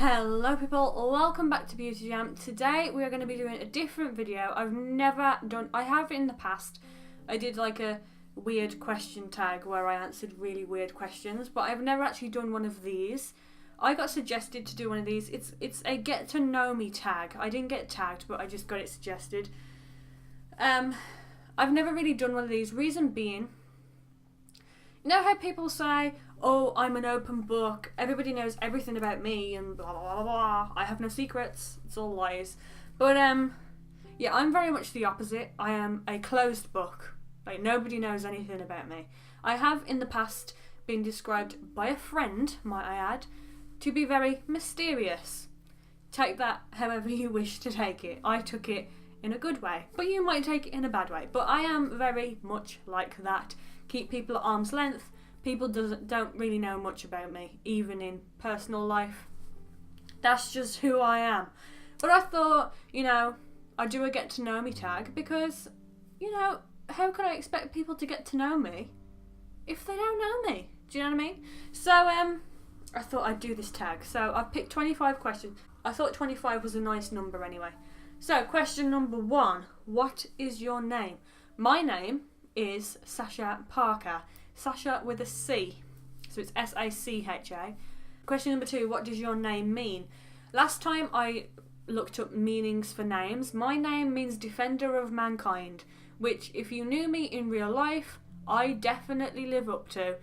Hello people, welcome back to Beauty Jam. Today we are going to be doing a different video. I have in the past. I did like a weird question tag where I answered really weird questions, but I've never actually done one of these. I got suggested to do one of these. It's a get to know me tag. I didn't get tagged, but I just got it suggested. I've never really done one of these. Reason being, you know how people say, oh, I'm an open book, everybody knows everything about me, and blah, blah, blah, blah. I have no secrets, it's all lies. But, yeah, I'm very much the opposite. I am a closed book. Like, nobody knows anything about me. I have, in the past, been described by a friend, might I add, to be very mysterious. Take that however you wish to take it. I took it in a good way, but you might take it in a bad way. But I am very much like that. Keep people at arm's length. People don't really know much about me, even in personal life. That's just who I am. But I thought, you know, I'd do a get to know me tag because, you know, how could I expect people to get to know me if they don't know me? Do you know what I mean? So, I thought I'd do this tag. So I've picked 25 questions. I thought 25 was a nice number anyway. So, question number 1. What is your name? My name is Sacha Parker. Sacha with a C. So it's S-A-C-H-A. Question number 2. What does your name mean? Last time I looked up meanings for names, my name means Defender of Mankind, which if you knew me in real life, I definitely live up to.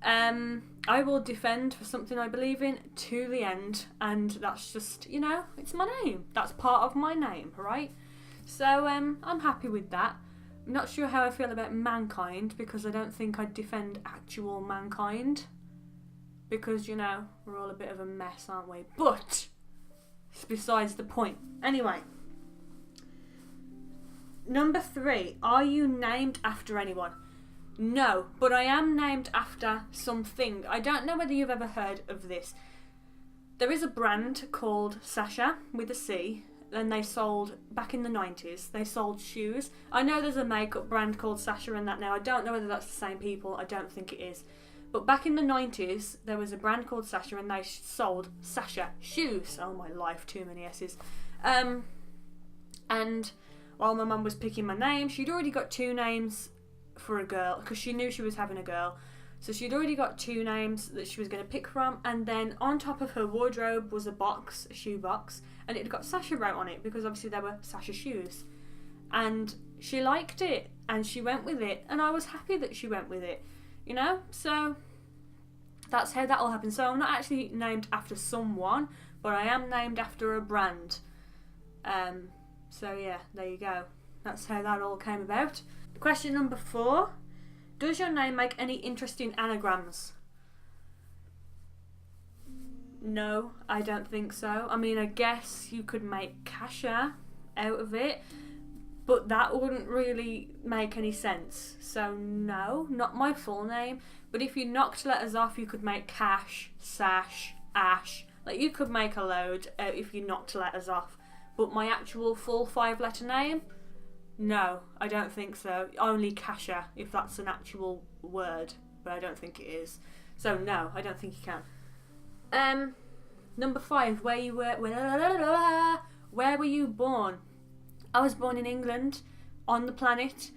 I will defend for something I believe in to the end, and that's just, you know, it's my name. That's part of my name, right? So I'm happy with that. I'm not sure how I feel about mankind because I don't think I'd defend actual mankind because, you know, we're all a bit of a mess, aren't we? But it's besides the point. Anyway, number 3. Are you named after anyone? No, but I am named after something. I don't know whether you've ever heard of this. There is a brand called Sacha with a C. And they sold, back in the 90s, they sold shoes. I know there's a makeup brand called Sacha and that now. I don't know whether that's the same people. I don't think it is. But back in the 90s, there was a brand called Sacha and they sold Sacha shoes. Oh my life, too many S's. And while my mum was picking my name, she'd already got 2 names for a girl because she knew she was having a girl. So she'd already got 2 names that she was going to pick from, and then on top of her wardrobe was a box, a shoe box, and it had got Sacha wrote on it because obviously there were Sacha shoes. And she liked it, and she went with it, and I was happy that she went with it, you know? So that's how that all happened. So I'm not actually named after someone, but I am named after a brand. So yeah, there you go. That's how that all came about. Question number 4. Does your name make any interesting anagrams? No, I don't think so. I mean, I guess you could make Kasha out of it, but that wouldn't really make any sense. So no, not my full name. But if you knocked letters off, you could make Cash, Sash, Ash. Like, you could make a load if you knocked letters off. But my actual full 5-letter name? No, I don't think so. Only Kasha, if that's an actual word, but I don't think it is. So no, I don't think you can. Number 5, where were you born? I was born in England, on the planet,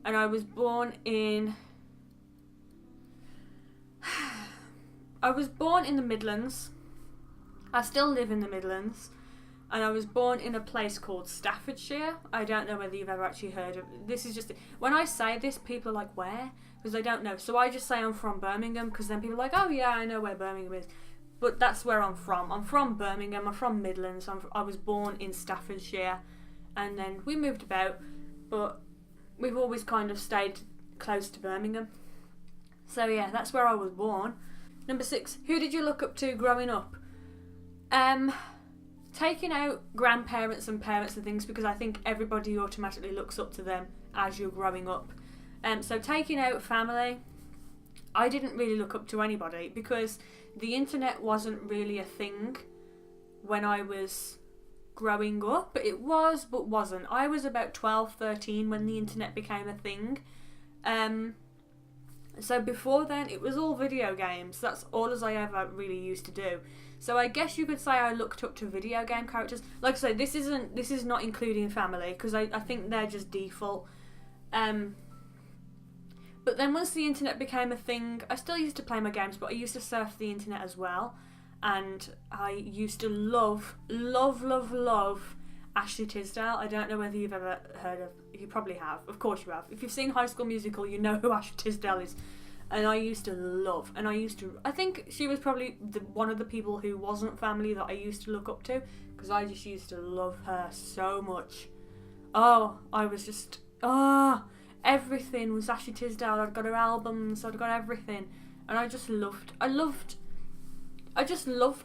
and I was born in the Midlands. I still live in the Midlands. And I was born in a place called Staffordshire. I don't know whether you've ever actually heard of it. This is just... When I say this, people are like, where? Because they don't know. So I just say I'm from Birmingham, because then people are like, oh yeah, I know where Birmingham is. But that's where I'm from. I'm from Birmingham. I'm from Midlands. I was born in Staffordshire. And then we moved about. But we've always kind of stayed close to Birmingham. So yeah, that's where I was born. Number 6. Who did you look up to growing up? Taking out grandparents and parents and things, because I think everybody automatically looks up to them as you're growing up. So taking out family, I didn't really look up to anybody because the internet wasn't really a thing when I was growing up. It was, but wasn't. I was about 12, 13 when the internet became a thing. So before then, it was all video games. That's all as I ever really used to do. So I guess you could say I looked up to video game characters. Like I say, this is not including family, because I think they're just default. But then once the internet became a thing, I still used to play my games, but I used to surf the internet as well. And I used to love Ashley Tisdale. I don't know whether you've ever heard of... You probably have. Of course you have. If you've seen High School Musical, you know who Ashley Tisdale is. And I used to love... And I think she was probably one of the people who wasn't family that I used to look up to. Because I just used to love her so much. Oh, I was just... everything was Ashley Tisdale. I'd got her albums, I'd got everything, and I just loved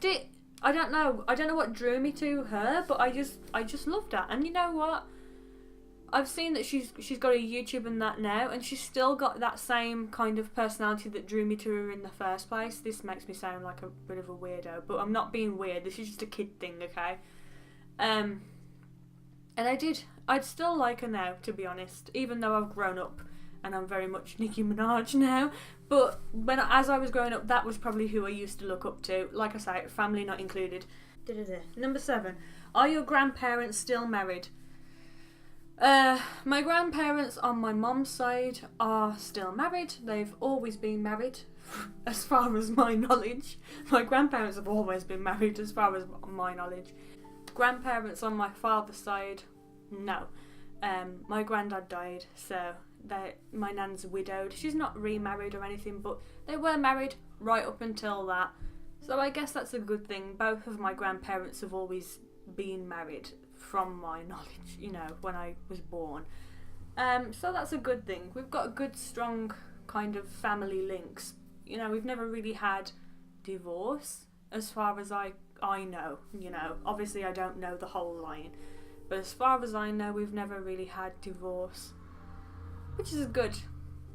it. I don't know what drew me to her, but I just loved her. And you know what? I've seen that she's got a YouTube and that now, and she's still got that same kind of personality that drew me to her in the first place. This makes me sound like a bit of a weirdo, but I'm not being weird. This is just a kid thing, okay? And I'd still like her now, to be honest, even though I've grown up and I'm very much Nicki Minaj now. But as I was growing up, that was probably who I used to look up to. Like I say, family not included. Number 7. Are your grandparents still married? My grandparents on my mum's side are still married. They've always been married, as far as my knowledge. My grandparents have always been married, as far as my knowledge. Grandparents on my father's side, no. My granddad died, so my nan's widowed. She's not remarried or anything, but they were married right up until that. So I guess that's a good thing. Both of my grandparents have always been married, from my knowledge, when I was born. So that's a good thing. We've got a good, strong kind of family links. We've never really had divorce, as far as I know. Obviously I don't know the whole line. But as far as I know, we've never really had divorce. Which is good.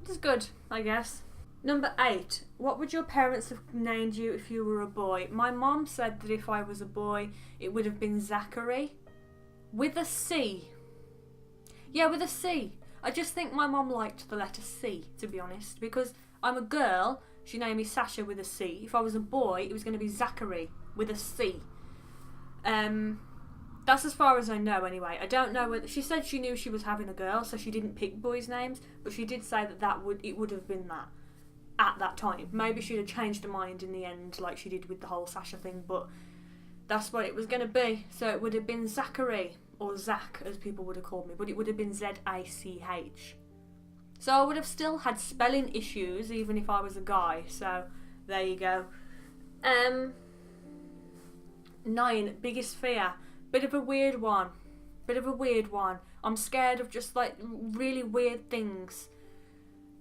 It's good, I guess. Number 8. What would your parents have named you if you were a boy? My mom said that if I was a boy, it would have been Zachary. With a C. Yeah, with a C. I just think my mom liked the letter C, to be honest. Because I'm a girl, she named me Sacha with a C. If I was a boy, it was going to be Zachary with a C. That's as far as I know anyway. I don't know whether... She said she knew she was having a girl, so she didn't pick boys' names, but she did say that it would have been that at that time. Maybe she'd have changed her mind in the end, like she did with the whole Sacha thing, but that's what it was going to be. So it would have been Zachary, or Zach, as people would have called me, but it would have been Z-A-C-H. So I would have still had spelling issues, even if I was a guy, so there you go. 9. Biggest fear. Bit of a weird one. I'm scared of just like really weird things.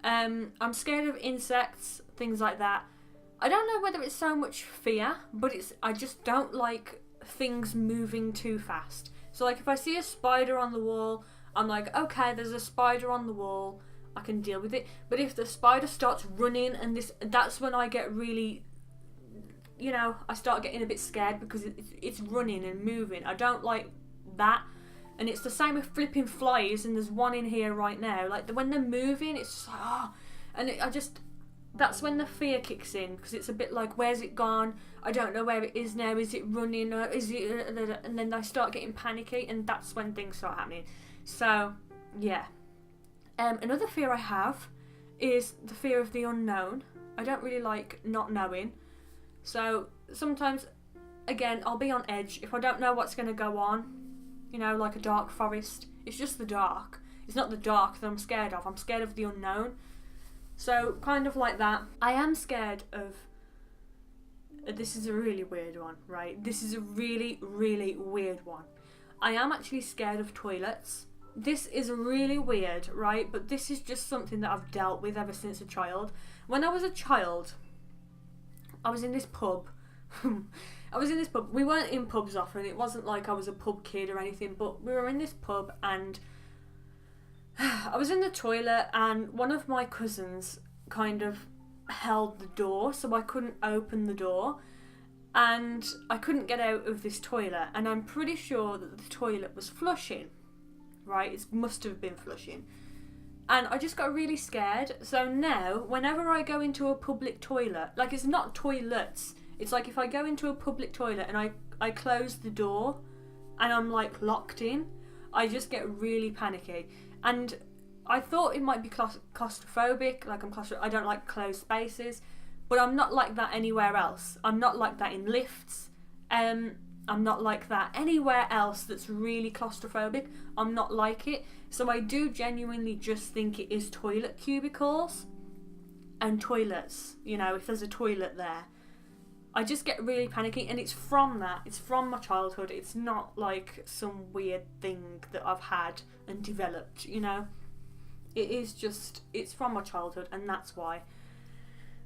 I'm scared of insects, things like that. I don't know whether it's so much fear, but I just don't like things moving too fast. So like if I see a spider on the wall, I'm like, okay, there's a spider on the wall, I can deal with it. But if the spider starts running that's when I get really... I start getting a bit scared because it's running and moving. I don't like that. And it's the same with flipping flies, and there's one in here right now. Like, when they're moving, it's just like, oh. And that's when the fear kicks in, because it's a bit like, where's it gone? I don't know where it is now. Is it running? Or is it... And then I start getting panicky, and that's when things start happening. So, yeah. Another fear I have is the fear of the unknown. I don't really like not knowing. So sometimes, again, I'll be on edge if I don't know what's going to go on, like a dark forest. It's just the dark. It's not the dark that I'm scared of. I'm scared of the unknown. So kind of like that. I am scared of... This is a really weird one, right? This is a really, really weird one. I am actually scared of toilets. This is really weird, right? But this is just something that I've dealt with ever since a child. When I was a child... I was in this pub. We weren't in pubs often. It wasn't like I was a pub kid or anything, but we were in this pub and I was in the toilet and one of my cousins kind of held the door, so I couldn't open the door and I couldn't get out of this toilet, and I'm pretty sure that the toilet was flushing, right? It must have been flushing. And I just got really scared. So now, whenever I go into a public toilet, like, it's not toilets, It's like if I go into a public toilet and I close the door and I'm like locked in, I just get really panicky. And I thought it might be claustrophobic, like I don't like closed spaces, but I'm not like that anywhere else. I'm not like that in lifts. I'm not like that anywhere else that's really claustrophobic. I'm not like it. So I do genuinely just think it is toilet cubicles and toilets. You know, if there's a toilet there, I just get really panicky, and it's from that. It's from my childhood. It's not like some weird thing that I've had and developed, you know. It is just, it's from my childhood, and that's why.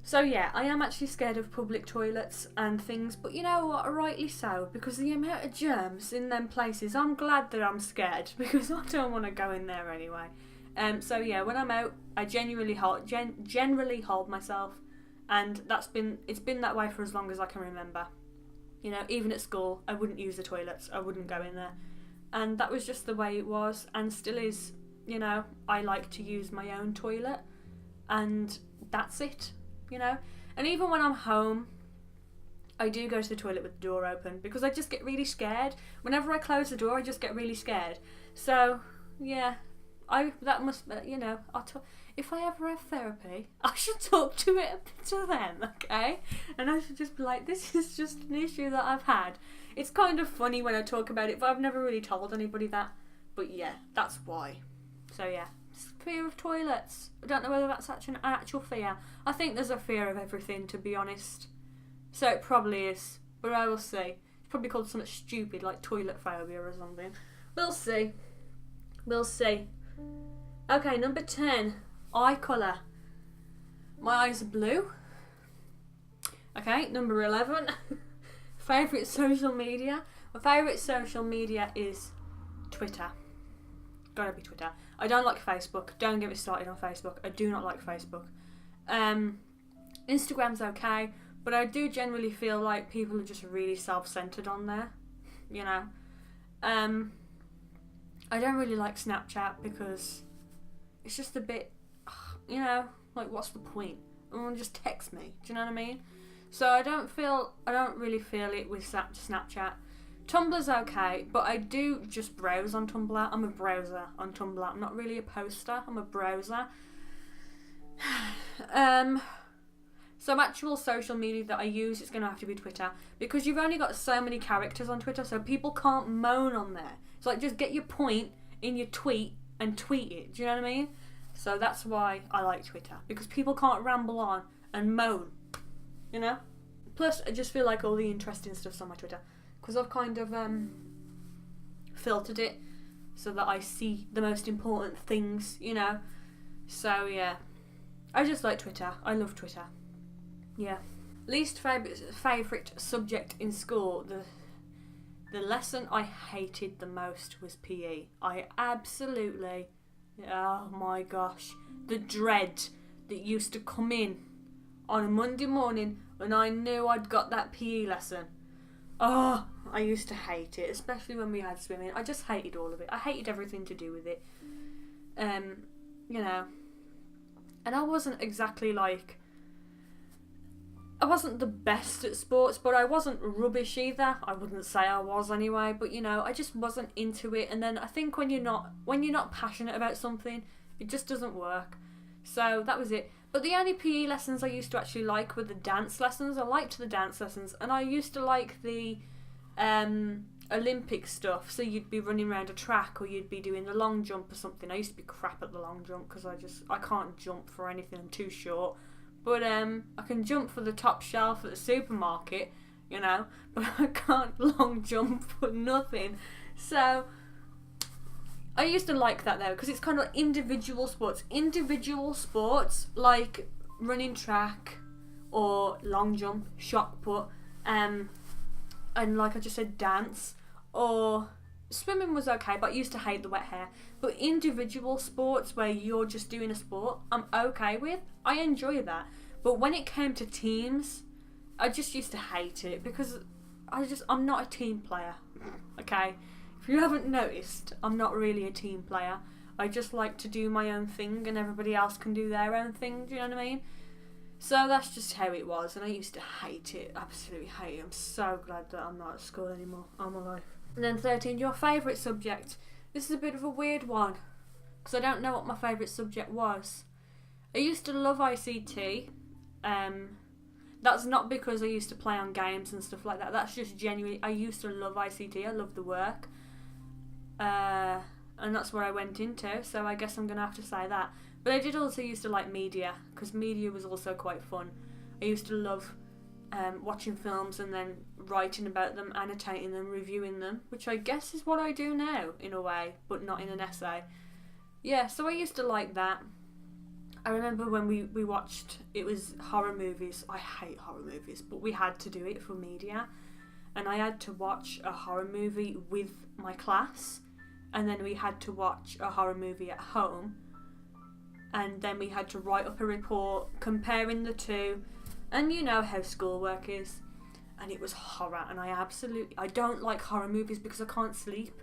So yeah, I am actually scared of public toilets and things, but you know what, rightly so, because the amount of germs in them places, I'm glad that I'm scared, because I don't want to go in there anyway. So yeah, when I'm out, I generally hold myself, and it's been that way for as long as I can remember. You know, even at school, I wouldn't use the toilets, I wouldn't go in there, and that was just the way it was, and still is. You know, I like to use my own toilet, and that's it, you know. And even when I'm home, I do go to the toilet with the door open, because I just get really scared. Whenever I close the door, I just get really scared. So, yeah, you know, if I ever have therapy, I should talk to them, okay? And I should just be like, this is just an issue that I've had. It's kind of funny when I talk about it, but I've never really told anybody that. But yeah, that's why. So yeah, fear of toilets. I don't know whether that's actually an actual fear. I think there's a fear of everything, to be honest. So it probably is, but I will see. It's probably called something stupid like toilet phobia or something. We'll see. We'll see. Okay, number 10, eye colour. My eyes are blue. Okay, number 11, favourite social media. My favourite social media is Twitter. Gotta be Twitter. I don't like Facebook. Don't get me started on Facebook. I do not like Facebook. Instagram's okay, but I do generally feel like people are just really self-centered on there. You know. I don't really like Snapchat because it's just a bit, you know, like what's the point? Everyone just text me. Do you know what I mean? So I don't really feel it with Snapchat. Tumblr's okay, but I do just browse on Tumblr. I'm a browser on Tumblr. I'm not really a poster. I'm a browser. Some actual social media that I use is going to have to be Twitter, because you've only got so many characters on Twitter, so people can't moan on there. It's like, just get your point in your tweet and tweet it. Do you know what I mean? So that's why I like Twitter, because people can't ramble on and moan, you know? Plus, I just feel like all the interesting stuff's on my Twitter, because I've kind of filtered it so that I see the most important things, you know? So yeah, I just like Twitter. I love Twitter. Yeah. Least favourite subject in school. The lesson I hated the most was PE. I absolutely, oh my gosh, the dread that used to come in on a Monday morning when I knew I'd got that PE lesson. Oh, I used to hate it, especially when we had swimming. I just hated all of it. I hated everything to do with it. You know, and I wasn't exactly like, I wasn't the best at sports, but I wasn't rubbish either. I wouldn't say I was anyway, but you know, I just wasn't into it. And then I think when you're not passionate about something, it just doesn't work. So that was it. But the only PE lessons I used to actually like were the dance lessons. I liked the dance lessons, and I used to like the Olympic stuff. So you'd be running around a track, or you'd be doing the long jump or something. I used to be crap at the long jump because I can't jump for anything. I'm too short. But I can jump for the top shelf at the supermarket, you know, but I can't long jump for nothing. So I used to like that though, because it's kind of individual sports. Individual sports like running track or long jump, shot put, and like I just said, dance, or swimming was okay, but I used to hate the wet hair. But individual sports where you're just doing a sport, I'm okay with. I enjoy that. But when it came to teams, I just used to hate it, because I'm not a team player. Okay? If you haven't noticed, I'm not really a team player. I just like to do my own thing, and everybody else can do their own thing. Do you know what I mean? So that's just how it was, and I used to hate it, absolutely hate it. I'm so glad that I'm not at school anymore all my life. And then 13, your favourite subject. This is a bit of a weird one, because I don't know what my favourite subject was. I used to love ICT. That's not because I used to play on games and stuff like that. That's just genuinely, I used to love ICT. I loved the work. And that's where I went into, so I guess I'm going to have to say that. But I did also used to like media, because media was also quite fun. I used to love watching films and then writing about them, annotating them, reviewing them, which I guess is what I do now, in a way, but not in an essay. Yeah, so I used to like that. I remember when we watched, it was horror movies. I hate horror movies, but we had to do it for media. And I had to watch a horror movie with my class, and then we had to watch a horror movie at home, and then we had to write up a report comparing the two, and you know how schoolwork is. And it was horror, and I don't like horror movies because I can't sleep.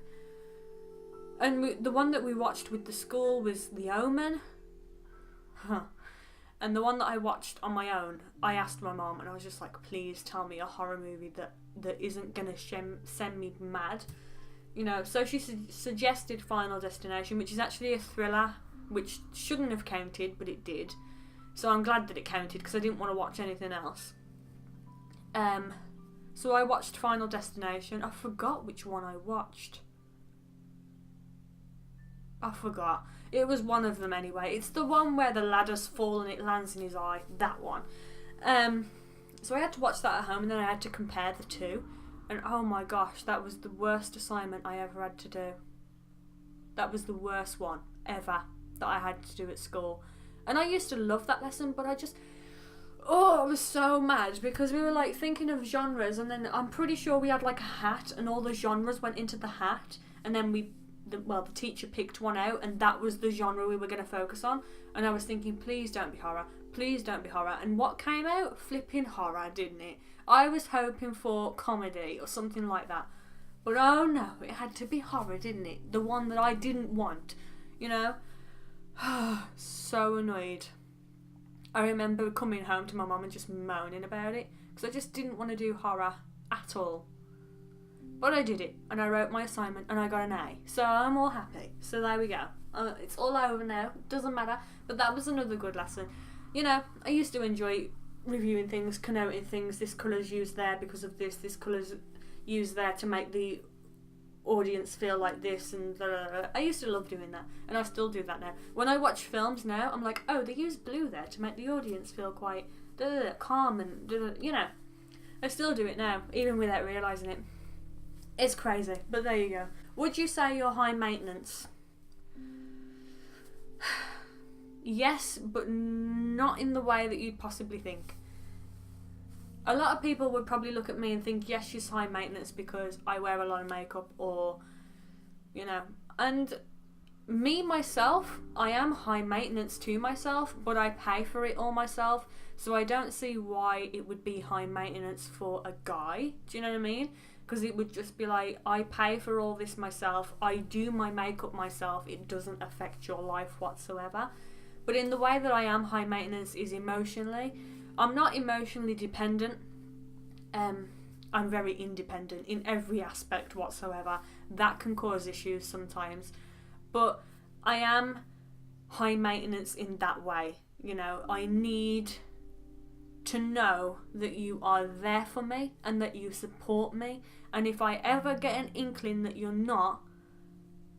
And the one that we watched with the school was The Omen. And the one that I watched on my own, I asked my mom, and I was just like, please tell me a horror movie that isn't going to send me mad. You know, so she suggested Final Destination, which is actually a thriller, which shouldn't have counted, but it did. So I'm glad that it counted, because I didn't want to watch anything else. So I watched Final Destination. I forgot which one I watched. I forgot. It was one of them anyway. It's the one where the ladders fall and it lands in his eye. That one. So I had to watch that at home, and then I had to compare the two. And oh my gosh, that was the worst assignment I ever had to do. That was the worst one ever that I had to do at school. And I used to love that lesson, but I was so mad, because we were like thinking of genres, and then I'm pretty sure we had like a hat, and all the genres went into the hat, and then the teacher picked one out, and that was the genre we were going to focus on. And I was thinking, please don't be horror, please don't be horror. And what came out? Flipping horror, didn't it? I was hoping for comedy or something like that, but oh no, it had to be horror, didn't it? The one that I didn't want, you know. So annoyed. I remember coming home to my mum and just moaning about it, because I just didn't want to do horror at all. But I did it, and I wrote my assignment, and I got an A, so I'm all happy. So there we go. It's all over now, doesn't matter, but that was another good lesson. You know, I used to enjoy reviewing things, connoting things. This colour's used there because of this colour's used there to make the audience feel like this, and blah, blah, blah. I used to love doing that, and I still do that now. When I watch films now, I'm like, oh, they used blue there to make the audience feel quite calm, and you know. I still do it now, even without realising it. It's crazy, but there you go. Would you say you're high maintenance? Yes, but not in the way that you'd possibly think. A lot of people would probably look at me and think, yes, she's high maintenance because I wear a lot of makeup, or, you know. And me, myself, I am high maintenance to myself, but I pay for it all myself, so I don't see why it would be high maintenance for a guy. Do you know what I mean? Because it would just be like, I pay for all this myself, I do my makeup myself, it doesn't affect your life whatsoever. But in the way that I am high maintenance is emotionally. I'm not emotionally dependent. I'm very independent in every aspect whatsoever. That can cause issues sometimes. But I am high maintenance in that way. You know, I need to know that you are there for me and that you support me. And if I ever get an inkling that you're not,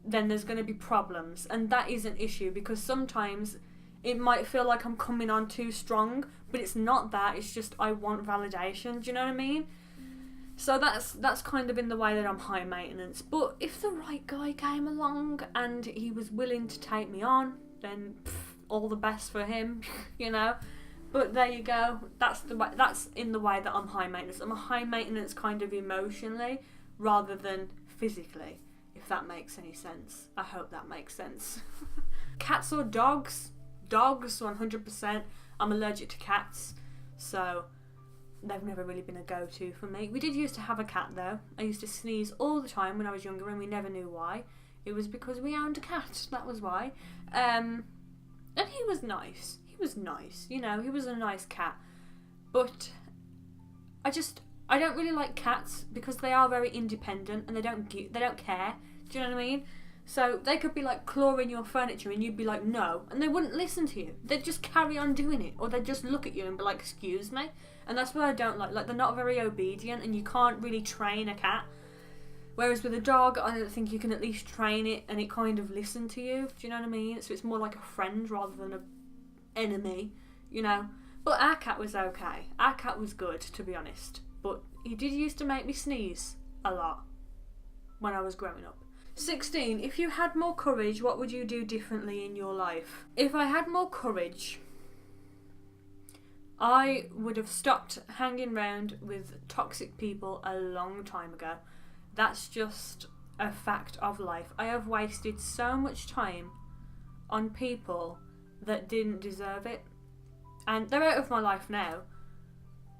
then there's going to be problems. And that is an issue, because sometimes it might feel like I'm coming on too strong, but it's not that. It's just I want validation. Do you know what I mean? So that's kind of in the way that I'm high maintenance. But if the right guy came along and he was willing to take me on, then all the best for him, you know. But there you go. That's in the way that I'm high maintenance. I'm a high maintenance kind of emotionally rather than physically, if that makes any sense. I hope that makes sense. Cats or dogs? Dogs, 100%. I'm allergic to cats, so they've never really been a go-to for me. We did used to have a cat though. I used to sneeze all the time when I was younger, and we never knew why. It was because we owned a cat. That was why. And he was nice. He was nice, you know, he was a nice cat. But I don't really like cats because they are very independent and they don't care. Do you know what I mean? So they could be like clawing your furniture and you'd be like, no, and they wouldn't listen to you. They'd just carry on doing it, or they'd just look at you and be like, excuse me. And that's what I don't like. Like, they're not very obedient, and you can't really train a cat. Whereas with a dog, I don't think you can at least train it and it kind of listen to you. Do you know what I mean? So it's more like a friend rather than an enemy, you know. But our cat was okay. Our cat was good, to be honest. But he did used to make me sneeze a lot when I was growing up. 16. If you had more courage, what would you do differently in your life? If I had more courage, I would have stopped hanging around with toxic people a long time ago. That's just a fact of life. I have wasted so much time on people that didn't deserve it. And they're out of my life now,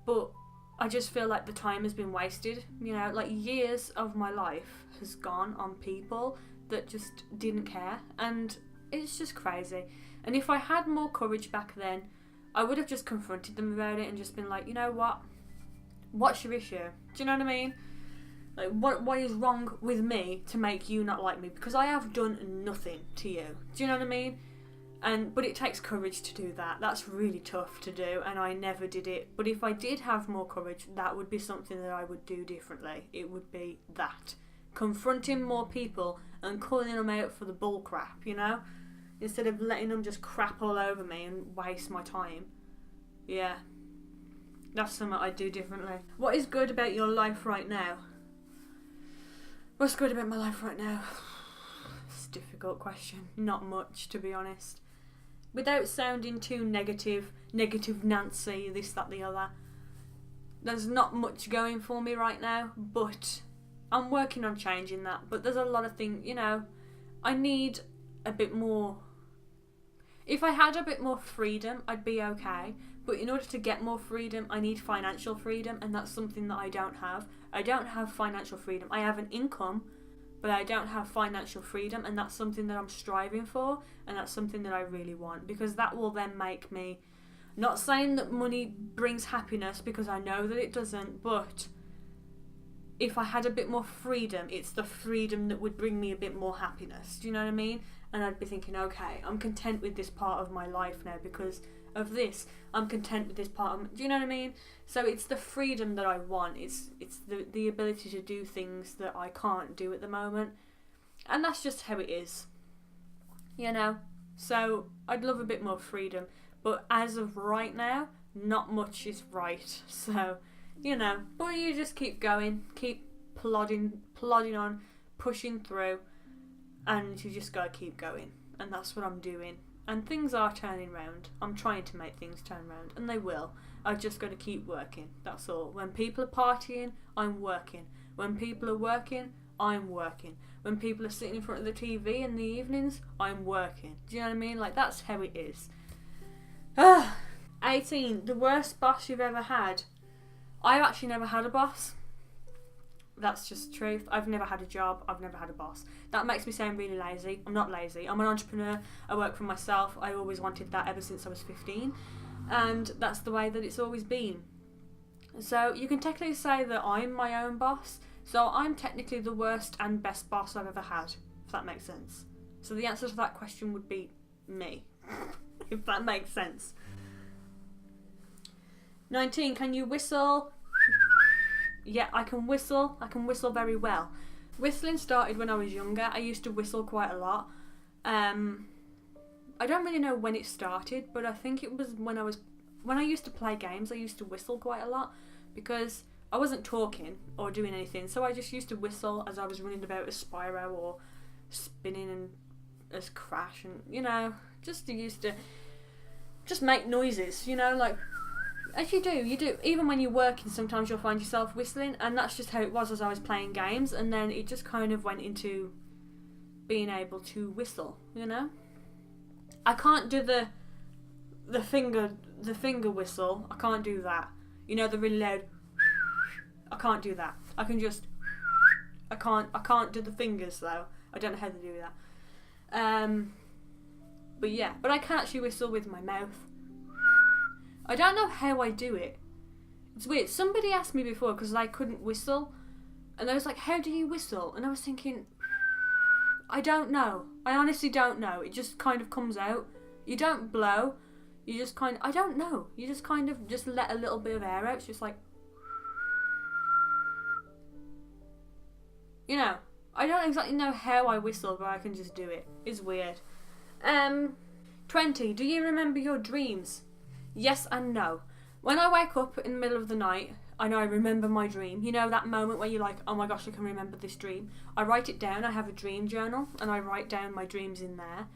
but I just feel like the time has been wasted. You know, like years of my life has gone on people that just didn't care, and it's just crazy. And if I had more courage back then, I would have just confronted them about it and just been like, you know what? What's your issue? Do you know what I mean? Like, what is wrong with me to make you not like me? Because I have done nothing to you. Do you know what I mean? But it takes courage to do that. That's really tough to do, and I never did it. But if I did have more courage, that would be something that I would do differently. It would be that. Confronting more people and calling them out for the bull crap, you know? Instead of letting them just crap all over me and waste my time. Yeah. That's something I'd do differently. What is good about your life right now? What's good about my life right now? It's a difficult question. Not much, to be honest. Without sounding too negative Nancy, this, that, the other. There's not much going for me right now, but I'm working on changing that. But there's a lot of things, you know, I need a bit more. If I had a bit more freedom, I'd be okay. But in order to get more freedom, I need financial freedom, and that's something that I don't have. I don't have financial freedom. I have an income, but I don't have financial freedom, and that's something that I'm striving for, and that's something that I really want, because that will then make me, not saying that money brings happiness, because I know that it doesn't, but if I had a bit more freedom, it's the freedom that would bring me a bit more happiness. Do you know what I mean? And I'd be thinking, okay, I'm content with this part of my life now because of this. I'm content with this part of do you know what I mean? So it's the freedom that I want. It's the ability to do things that I can't do at the moment. And that's just how it is. You know? So I'd love a bit more freedom. But as of right now, not much is right. So, you know, but you just keep going, keep plodding on, pushing through, and you just gotta keep going. And that's what I'm doing. And things are turning round. I'm trying to make things turn round, and they will. I've just got to keep working. That's all. When people are partying, I'm working. When people are working, I'm working. When people are sitting in front of the TV in the evenings, I'm working. Do you know what I mean? Like, that's how it is. 18. The worst boss you've ever had. I've actually never had a boss. That's just the truth. I've never had a job. I've never had a boss. That makes me sound really lazy. I'm not lazy. I'm an entrepreneur. I work for myself. I always wanted that ever since I was 15. And that's the way that it's always been. So you can technically say that I'm my own boss. So I'm technically the worst and best boss I've ever had, if that makes sense. So the answer to that question would be me, if that makes sense. 19. Can you whistle? Yeah, I can whistle. I can whistle very well. Whistling started when I was younger. I used to whistle quite a lot. I don't really know when it started, but I think it was when I used to play games. I used to whistle quite a lot because I wasn't talking or doing anything, so I just used to whistle as I was running about as Spyro or spinning and as Crash, and you know, just used to just make noises, you know, like. As you do. Even when you're working, sometimes you'll find yourself whistling, and that's just how it was as I was playing games, and then it just kind of went into being able to whistle, you know? I can't do the finger whistle. I can't do that. You know, the really loud. I can't do that. I can just. I can't do the fingers though. I don't know how to do that. But yeah, but I can actually whistle with my mouth. I don't know how I do it. It's weird. Somebody asked me before because I couldn't whistle, and I was like, how do you whistle? And I was thinking, I don't know. I honestly don't know. It just kind of comes out. You don't blow. You just kind of, I don't know. You just kind of just let a little bit of air out. It's just like, you know, I don't exactly know how I whistle, but I can just do it. It's weird. 20. Do you remember your dreams? Yes and no. When I wake up in the middle of the night, I know I remember my dream. You know that moment where you're like, oh my gosh, I can remember this dream. I write it down. I have a dream journal and I write down my dreams in there.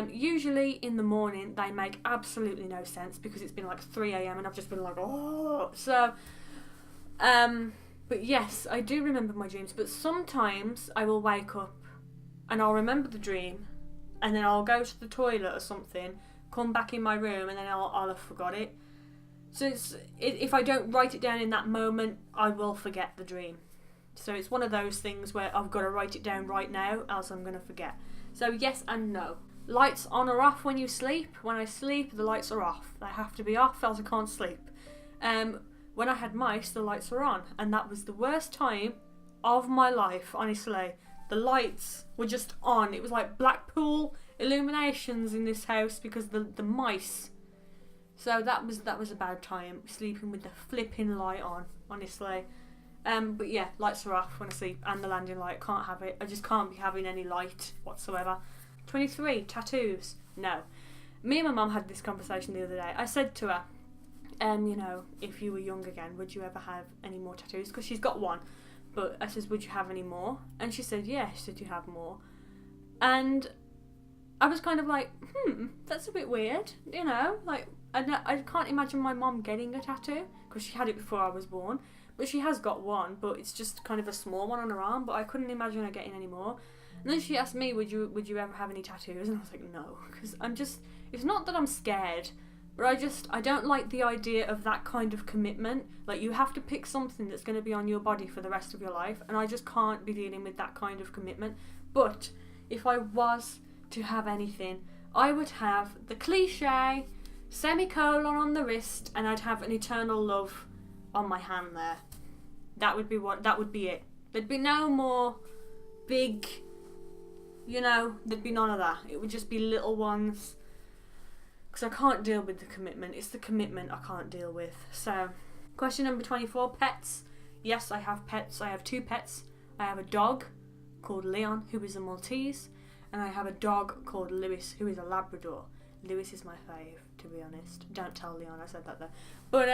Usually in the morning they make absolutely no sense because it's been like 3 a.m. and I've just been like, oh. So, but yes, I do remember my dreams. But sometimes I will wake up and I'll remember the dream and then I'll go to the toilet or something, come back in my room and then I'll have forgot it. So if I don't write it down in that moment, I will forget the dream. So it's one of those things where I've got to write it down right now, else I'm going to forget. So yes and no. Lights on or off when you sleep? When I sleep, the lights are off. They have to be off, else I can't sleep. When I had mice, the lights were on, and that was the worst time of my life, honestly. The lights were just on. It was like Blackpool illuminations in this house because the mice. So that was a bad time, sleeping with the flipping light on, honestly. But yeah, lights are off when I sleep, and the landing light, can't have it. I just can't be having any light whatsoever. 23, tattoos. No. Me and my mum had this conversation the other day. I said to her, you know, if you were young again, would you ever have any more tattoos? Because she's got one. But I says, would you have any more? And she said, yeah. She said, you have more. And I was kind of like, that's a bit weird, you know, like, I can't imagine my mum getting a tattoo because she had it before I was born, but she has got one, but it's just kind of a small one on her arm, but I couldn't imagine her getting any more. And then she asked me, would you ever have any tattoos? And I was like, no, because it's not that I'm scared, but I don't like the idea of that kind of commitment. Like, you have to pick something that's going to be on your body for the rest of your life, and I just can't be dealing with that kind of commitment. But if I was to have anything, I would have the cliche semicolon on the wrist, and I'd have an eternal love on my hand there. That would be it. There'd be no more big, you know, there'd be none of that. It would just be little ones, because I can't deal with the commitment. It's the commitment I can't deal with. So, question number 24, pets. Yes, I have pets. I have 2 pets. I have a dog called Leon, who is a Maltese, and I have a dog called Lewis, who is a Labrador. Lewis is my fave, to be honest. Don't tell Leon I said that though. But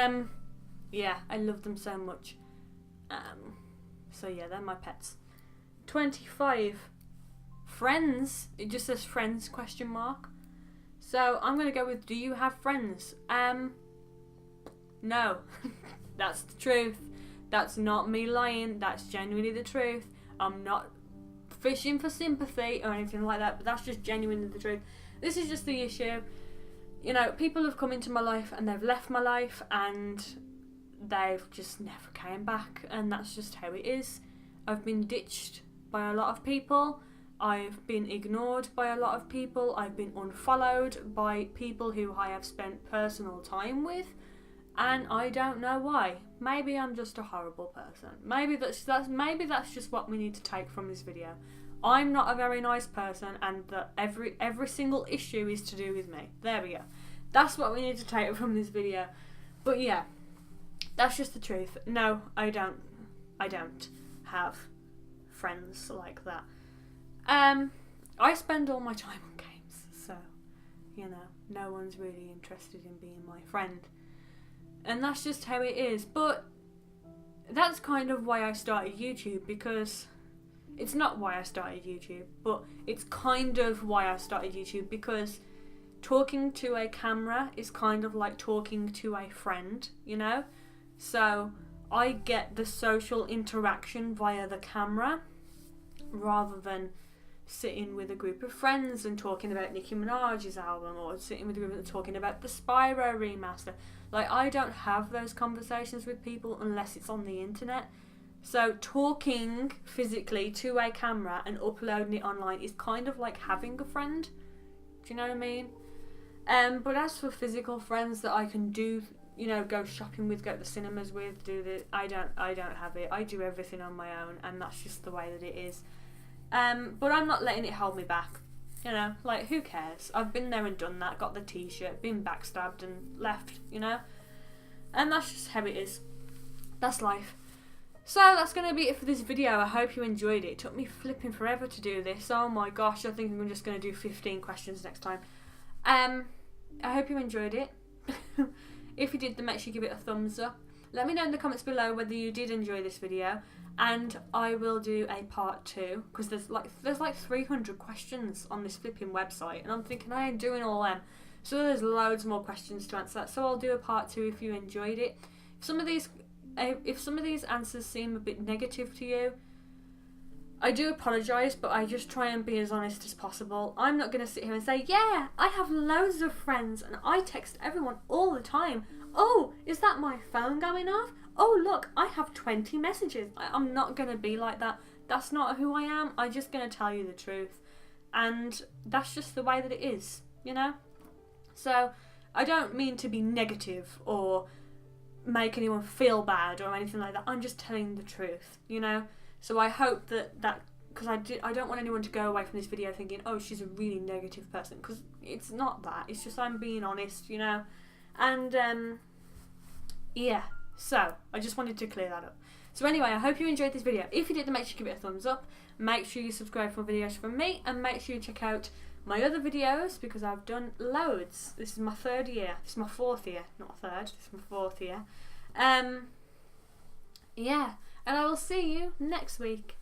yeah, I love them so much. So yeah, they're my pets. 25. Friends. It just says friends ? So I'm gonna go with, do you have friends? No. That's the truth. That's not me lying. That's genuinely the truth. I'm not fishing for sympathy or anything like that, but that's just genuinely the truth. This is just the issue. You know, people have come into my life and they've left my life and they've just never came back, and that's just how it is. I've been ditched by a lot of people. I've been ignored by a lot of people. I've been unfollowed by people who I have spent personal time with, and I don't know why. Maybe I'm just a horrible person. Maybe that's just what we need to take from this video. I'm not a very nice person, and that every single issue is to do with me. There we go. That's what we need to take from this video. But yeah, that's just the truth. No, I don't have friends like that. I spend all my time on games, so, you know, no one's really interested in being my friend. And that's just how it is. But that's kind of why I started YouTube, because it's not why I started YouTube, but it's kind of why I started YouTube, because talking to a camera is kind of like talking to a friend, you know? So I get the social interaction via the camera rather than sitting with a group of friends and talking about Nicki Minaj's album, or sitting with a group and talking about the Spyro remaster. Like, I don't have those conversations with people unless it's on the internet. So talking physically to a camera and uploading it online is kind of like having a friend. Do you know what I mean? But as for physical friends that I can do, you know, go shopping with, go to the cinemas with, I don't have it. I do everything on my own, and that's just the way that it is. But I'm not letting it hold me back. You know, like, who cares? I've been there and done that, got the t-shirt, been backstabbed and left, you know? And that's just how it is. That's life. So that's going to be it for this video. I hope you enjoyed it. It took me flipping forever to do this. Oh my gosh, I think I'm just going to do 15 questions next time. I hope you enjoyed it. If you did, then make sure you give it a thumbs up. Let me know in the comments below whether you did enjoy this video, and I will do a part 2, because there's like 300 questions on this flipping website, and I'm thinking I ain't doing all them. So there's loads more questions to answer. So I'll do a part 2 if you enjoyed it. If some of these answers seem a bit negative to you, I do apologise, but I just try and be as honest as possible. I'm not going to sit here and say, yeah, I have loads of friends and I text everyone all the time. Oh, is that my phone going off? Oh, look, I have 20 messages. I'm not going to be like that. That's not who I am. I'm just going to tell you the truth. And that's just the way that it is, you know? So, I don't mean to be negative or make anyone feel bad or anything like that. I'm just telling the truth, you know? So I hope that because I don't want anyone to go away from this video thinking, oh, she's a really negative person, because it's not that. It's just I'm being honest, you know? And, yeah. So, I just wanted to clear that up. So anyway, I hope you enjoyed this video. If you did, then make sure you give it a thumbs up. Make sure you subscribe for videos from me, and make sure you check out my other videos, because I've done loads. This is my 3rd year. This is my 4th year. Not 3rd. This is my 4th year. Yeah. And I will see you next week.